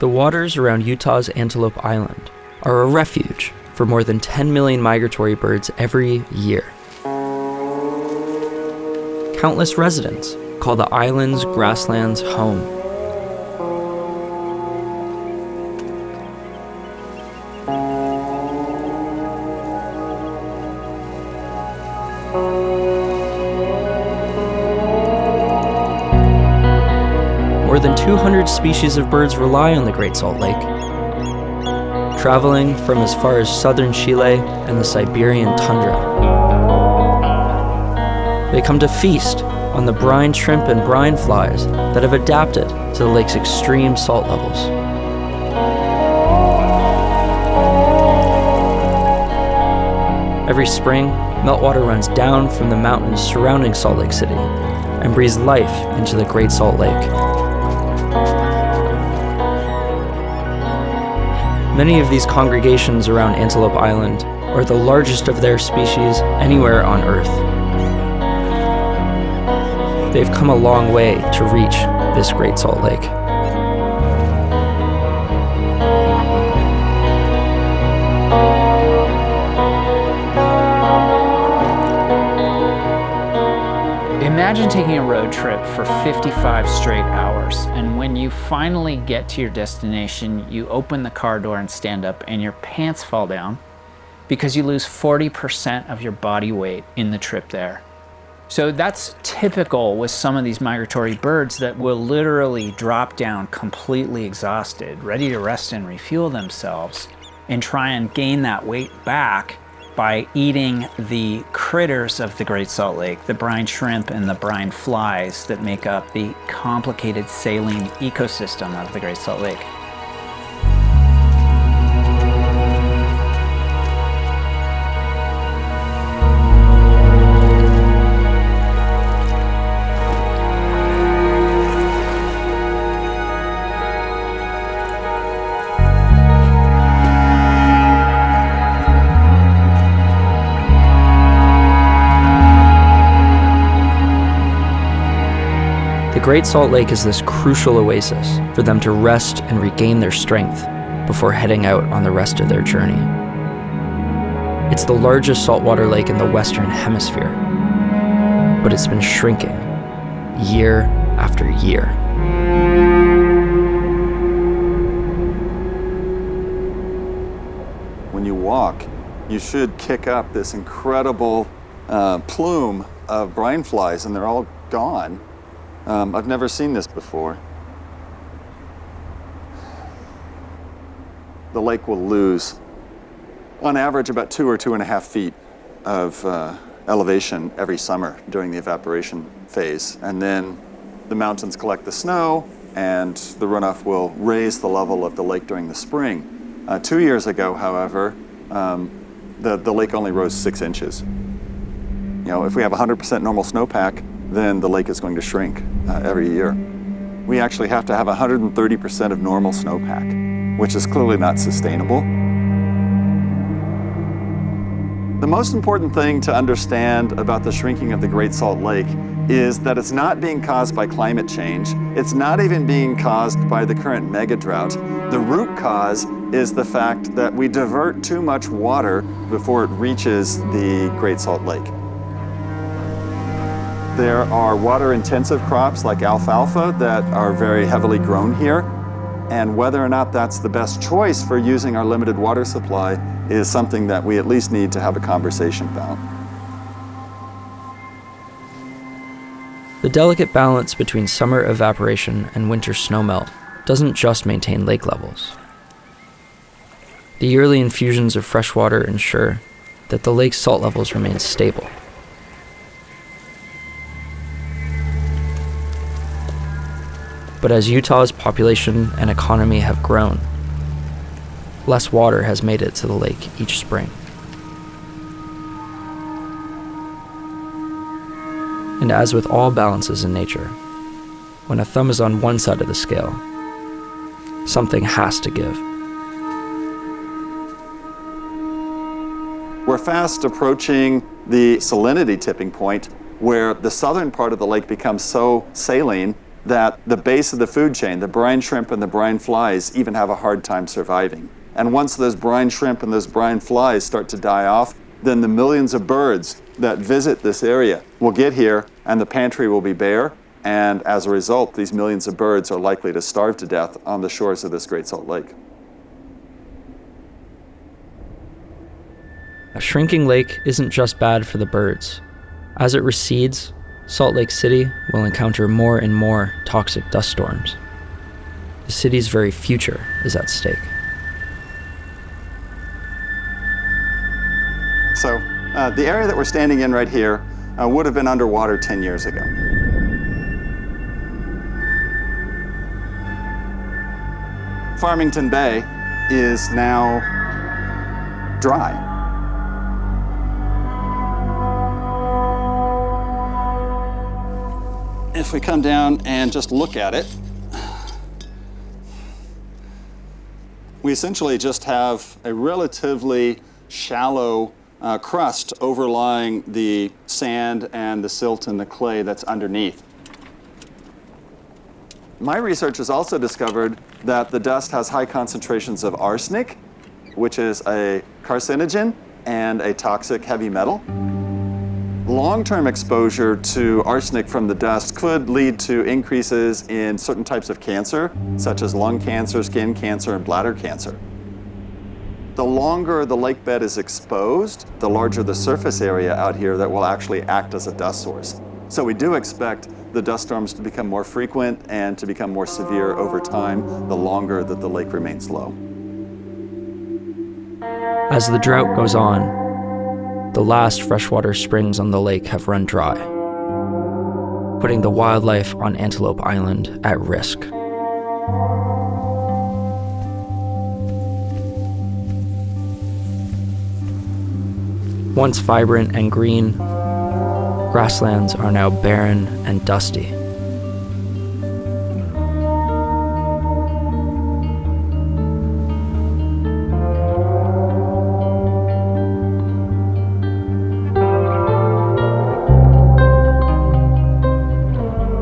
The waters around Utah's Antelope Island are a refuge for more than 10 million migratory birds every year. Countless residents call the island's grasslands home. More than 200 species of birds rely on the Great Salt Lake, traveling from as far as southern Chile and the Siberian tundra. They come to feast on the brine shrimp and brine flies that have adapted to the lake's extreme salt levels. Every spring, meltwater runs down from the mountains surrounding Salt Lake City and breathes life into the Great Salt Lake. Many of these congregations around Antelope Island are the largest of their species anywhere on Earth. They've come a long way to reach this Great Salt Lake. Imagine taking a road trip for 55 straight hours, and when you finally get to your destination, you open the car door and stand up, and your pants fall down because you lose 40% of your body weight in the trip there. So that's typical with some of these migratory birds that will literally drop down completely exhausted, ready to rest and refuel themselves, and try and gain that weight back by eating the critters of the Great Salt Lake, the brine shrimp and the brine flies that make up the complicated saline ecosystem of the Great Salt Lake. The Great Salt Lake is this crucial oasis for them to rest and regain their strength before heading out on the rest of their journey. It's the largest saltwater lake in the Western Hemisphere, but it's been shrinking year after year. When you walk, you should kick up this incredible plume of brine flies, and they're all gone. I've never seen this before. The lake will lose, on average, about 2 or 2.5 feet of elevation every summer during the evaporation phase. And then the mountains collect the snow, and the runoff will raise the level of the lake during the spring. 2 years ago, however, the lake only rose 6 inches. You know, if we have 100% normal snowpack, then the lake is going to shrink every year. We actually have to have 130% of normal snowpack, which is clearly not sustainable. The most important thing to understand about the shrinking of the Great Salt Lake is that it's not being caused by climate change. It's not even being caused by the current mega drought. The root cause is the fact that we divert too much water before it reaches the Great Salt Lake. There are water-intensive crops like alfalfa that are very heavily grown here, and whether or not that's the best choice for using our limited water supply is something that we at least need to have a conversation about. The delicate balance between summer evaporation and winter snowmelt doesn't just maintain lake levels. The yearly infusions of fresh water ensure that the lake's salt levels remain stable. But as Utah's population and economy have grown, less water has made it to the lake each spring. And as with all balances in nature, when a thumb is on one side of the scale, something has to give. We're fast approaching the salinity tipping point where the southern part of the lake becomes so saline that the base of the food chain, the brine shrimp and the brine flies, even have a hard time surviving. And once those brine shrimp and those brine flies start to die off, then the millions of birds that visit this area will get here and the pantry will be bare. And as a result, these millions of birds are likely to starve to death on the shores of this Great Salt Lake. A shrinking lake isn't just bad for the birds. As it recedes, Salt Lake City will encounter more and more toxic dust storms. The city's very future is at stake. So the area that we're standing in right here would have been underwater 10 years ago. Farmington Bay is now dry. If we come down and just look at it, we essentially just have a relatively shallow crust overlying the sand and the silt and the clay that's underneath. My research has also discovered that the dust has high concentrations of arsenic, which is a carcinogen and a toxic heavy metal. Long-term exposure to arsenic from the dust could lead to increases in certain types of cancer, such as lung cancer, skin cancer, and bladder cancer. The longer the lake bed is exposed, the larger the surface area out here that will actually act as a dust source. So we do expect the dust storms to become more frequent and to become more severe over time, the longer that the lake remains low. As the drought goes on, the last freshwater springs on the lake have run dry, putting the wildlife on Antelope Island at risk. Once vibrant and green, grasslands are now barren and dusty.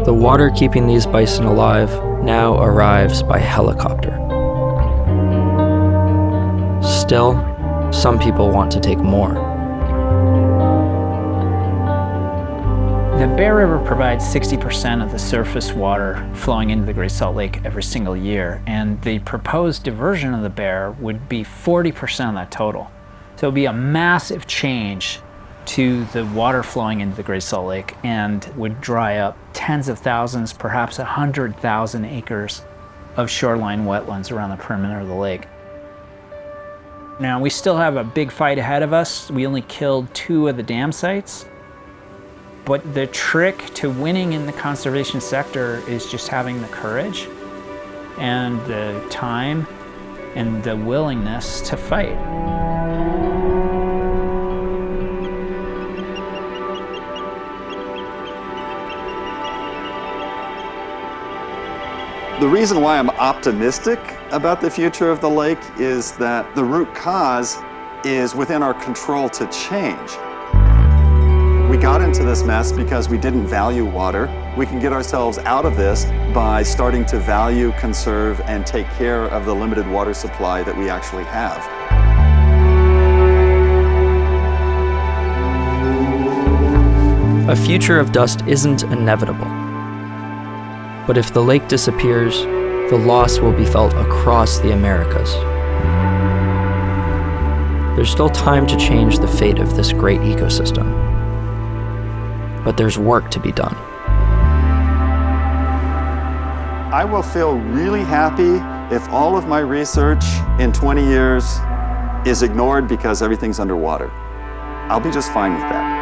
The water keeping these bison alive now arrives by helicopter. Still, some people want to take more. The Bear River provides 60% of the surface water flowing into the Great Salt Lake every single year, and the proposed diversion of the Bear would be 40% of that total. So it would be a massive change to the water flowing into the Great Salt Lake and would dry up tens of thousands, perhaps 100,000 acres of shoreline wetlands around the perimeter of the lake. Now, we still have a big fight ahead of us. We only killed 2 of the dam sites. But the trick to winning in the conservation sector is just having the courage and the time and the willingness to fight. The reason why I'm optimistic about the future of the lake is that the root cause is within our control to change. We got into this mess because we didn't value water. We can get ourselves out of this by starting to value, conserve, and take care of the limited water supply that we actually have. A future of dust isn't inevitable. But if the lake disappears, the loss will be felt across the Americas. There's still time to change the fate of this great ecosystem. But there's work to be done. I will feel really happy if all of my research in 20 years is ignored because everything's underwater. I'll be just fine with that.